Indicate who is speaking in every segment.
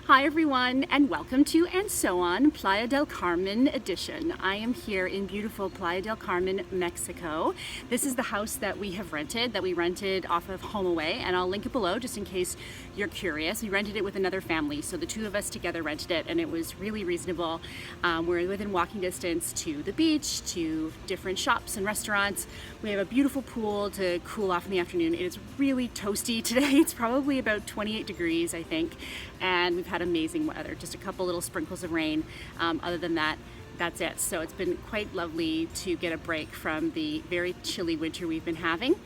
Speaker 1: Hi everyone, and welcome to And So On Playa del Carmen edition. I am here in beautiful Playa del Carmen, Mexico. This is the house that we have rented, off of HomeAway, and I'll link it below just in case you're curious. We rented it with another family, so the two of us together rented it, and it was really reasonable. We're within walking distance to the beach, to different shops and restaurants. We have a beautiful pool to cool off in the afternoon. It is really toasty today. It's probably about 28 degrees, I think, and we've had amazing weather, just a couple little sprinkles of rain. Other than that, that's it. So it's been quite lovely to get a break from the very chilly winter we've been having.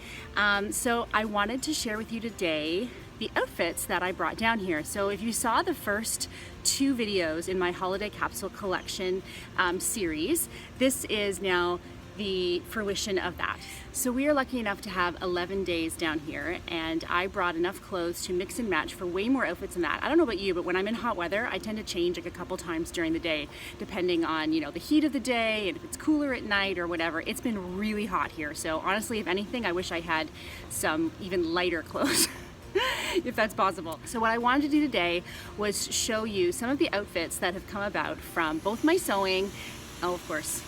Speaker 1: So I wanted to share with you today the outfits that I brought down here. So if you saw the first two videos in my holiday capsule collection series, this is now the fruition of that. So we are lucky enough to have 11 days down here, and I brought enough clothes to mix and match for way more outfits than that. I don't know about you, but when I'm in hot weather, I tend to change like a couple times during the day, depending on, the heat of the day and if it's cooler at night or whatever. It's been really hot here. So honestly, if anything, I wish I had some even lighter clothes. If that's possible. So what I wanted to do today was show you some of the outfits that have come about from both my sewing, of course,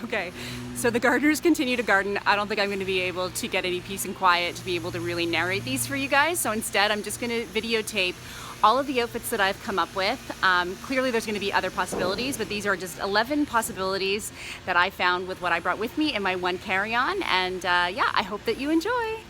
Speaker 1: Okay, so the gardeners continue to garden. I don't think I'm going to be able to get any peace and quiet to be able to really narrate these for you guys. So instead, I'm just going to videotape all of the outfits that I've come up with. Clearly there's going to be other possibilities, but these are just 11 possibilities that I found with what I brought with me in my one carry-on. And yeah, I hope that you enjoy.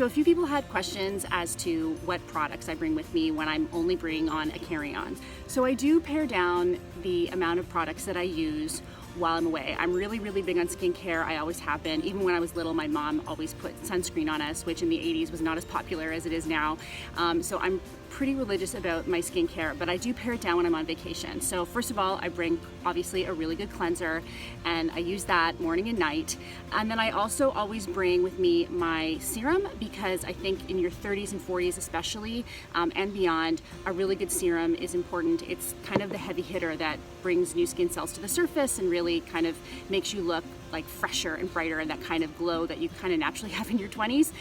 Speaker 1: So a few people had questions as to what products I bring with me when I'm only bringing on a carry-on. So I do pare down the amount of products that I use while I'm away. I'm really big on skincare. I always have been. Even when I was little, my mom always put sunscreen on us, which in the 80s was not as popular as it is now. So I'm pretty religious about my skincare, but I do pare it down when I'm on vacation. So first of all, I bring obviously a really good cleanser, and I use that morning and night. And then I also always bring with me my serum, because I think in your 30s and 40s especially, and beyond, a really good serum is important. It's kind of the heavy hitter that brings new skin cells to the surface and really kind of makes you look like fresher and brighter, and that kind of glow that you kind of naturally have in your 20s.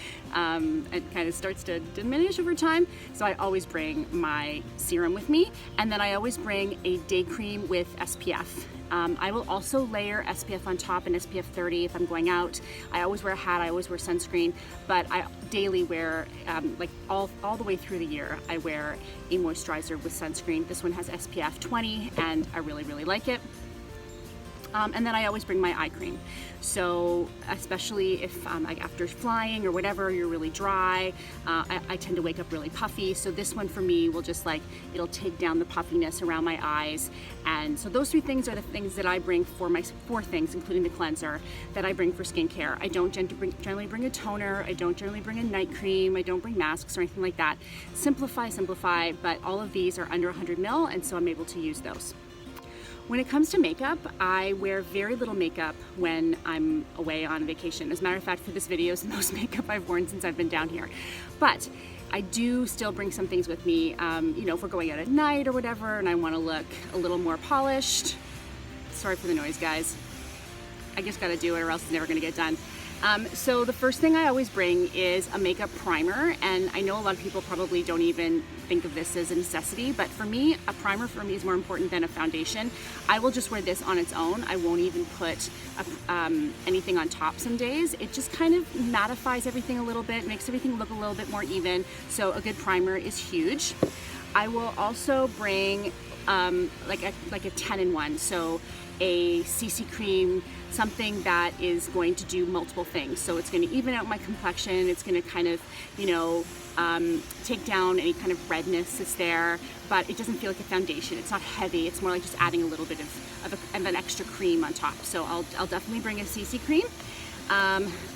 Speaker 1: It kind of starts to diminish over time. So I always bring my serum with me, and then I always bring a day cream with SPF. I will also layer SPF on top and SPF 30 if I'm going out. I always wear a hat, I always wear sunscreen, but I daily wear, like all the way through the year, I wear a moisturizer with sunscreen. This one has SPF 20 and I really like it. And then I always bring my eye cream. So especially if like after flying or whatever, you're really dry, I tend to wake up really puffy. So this one for me will just like, it'll take down the puffiness around my eyes. And so those three things are the things that I bring for my four things, including the cleanser, that I bring for skincare. I don't generally bring a toner. I don't generally bring a night cream. I don't bring masks or anything like that. Simplify, but all of these are under 100 ml, and so I'm able to use those. When it comes to makeup, I wear very little makeup when I'm away on vacation. As a matter of fact, for this video is the most makeup I've worn since I've been down here. But I do still bring some things with me, you know, if we're going out at night or whatever, and I want to look a little more polished. Sorry for the noise, guys. I just gotta do it or else it's never gonna get done. So the first thing I always bring is a makeup primer, and I know a lot of people probably don't even think of this as a necessity, but for me, a primer for me is more important than a foundation. I will just wear this on its own. I won't even put anything on top some days. It just kind of mattifies everything a little bit, makes everything look a little bit more even, so a good primer is huge. I will also bring like a 10-in-1, so a CC cream, something that is going to do multiple things. So it's going to even out my complexion, it's going to kind of, you know, take down any kind of redness that's there, but it doesn't feel like a foundation. It's not heavy, it's more like just adding a little bit of an extra cream on top. So I'll definitely bring a CC cream.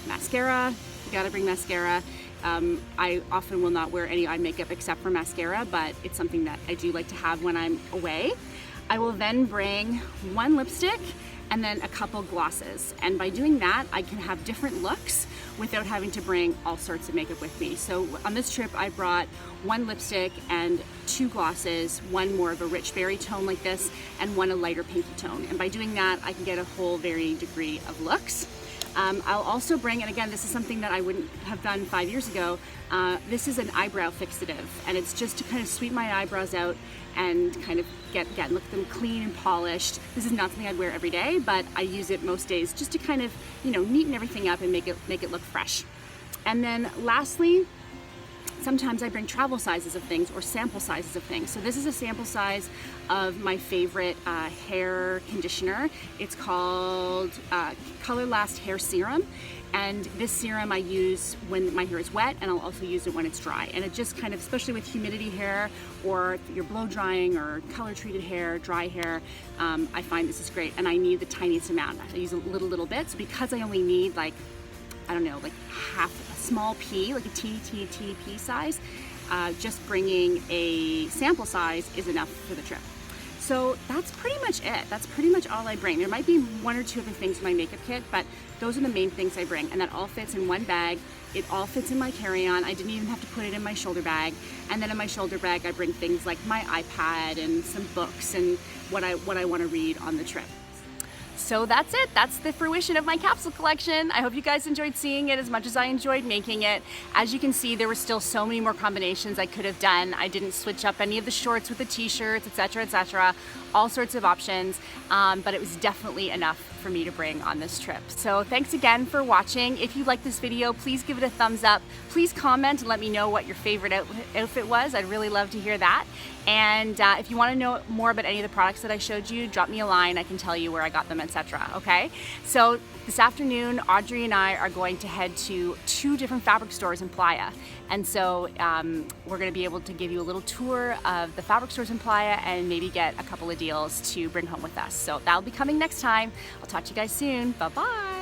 Speaker 1: Mascara, you gotta bring mascara. I often will not wear any eye makeup except for mascara, but it's something that I do like to have when I'm away. I will then bring one lipstick and then a couple glosses. And by doing that, I can have different looks without having to bring all sorts of makeup with me. So on this trip, I brought one lipstick and two glosses, one more of a rich berry tone like this, and one a lighter pinky tone. And by doing that, I can get a whole varying degree of looks. I'll also bring, and again, this is something that I wouldn't have done 5 years ago, this is an eyebrow fixative, and it's just to kind of sweep my eyebrows out and kind of look them clean and polished. This is not something I'd wear every day, but I use it most days just to kind of, you know, neaten everything up and make it look fresh. And then lastly, sometimes I bring travel sizes of things or sample sizes of things. So this is a sample size of my favorite hair conditioner. It's called Color Last Hair Serum. And this serum I use when my hair is wet, and I'll also use it when it's dry. And it just kind of, especially with humidity hair, or if you're blow drying or color treated hair, dry hair, I find this is great. And I need the tiniest amount. I use a little bit. So because I only need like, I don't know, like half a small pea, like a teeny pea size, just bringing a sample size is enough for the trip. So that's pretty much it. That's pretty much all I bring. There might be one or two other things in my makeup kit, but those are the main things I bring. And that all fits in one bag. It all fits in my carry-on. I didn't even have to put it in my shoulder bag. And then in my shoulder bag, I bring things like my iPad and some books and what I want to read on the trip. So that's it. That's the fruition of my capsule collection. I hope you guys enjoyed seeing it as much as I enjoyed making it. As you can see, there were still so many more combinations I could have done. I didn't switch up any of the shorts with the t-shirts, etc., all sorts of options, but it was definitely enough for me to bring on this trip. So thanks again for watching. If you liked this video, please give it a thumbs up. Please comment and let me know what your favorite outfit was. I'd really love to hear that. And if you want to know more about any of the products that I showed you, drop me a line. I can tell you where I got them, etc. Okay? So this afternoon, Audrey and I are going to head to 2 different fabric stores in Playa. And so we're going to be able to give you a little tour of the fabric stores in Playa and maybe get a couple of deals to bring home with us. So that'll be coming next time. I'll talk to you guys soon. Bye-bye.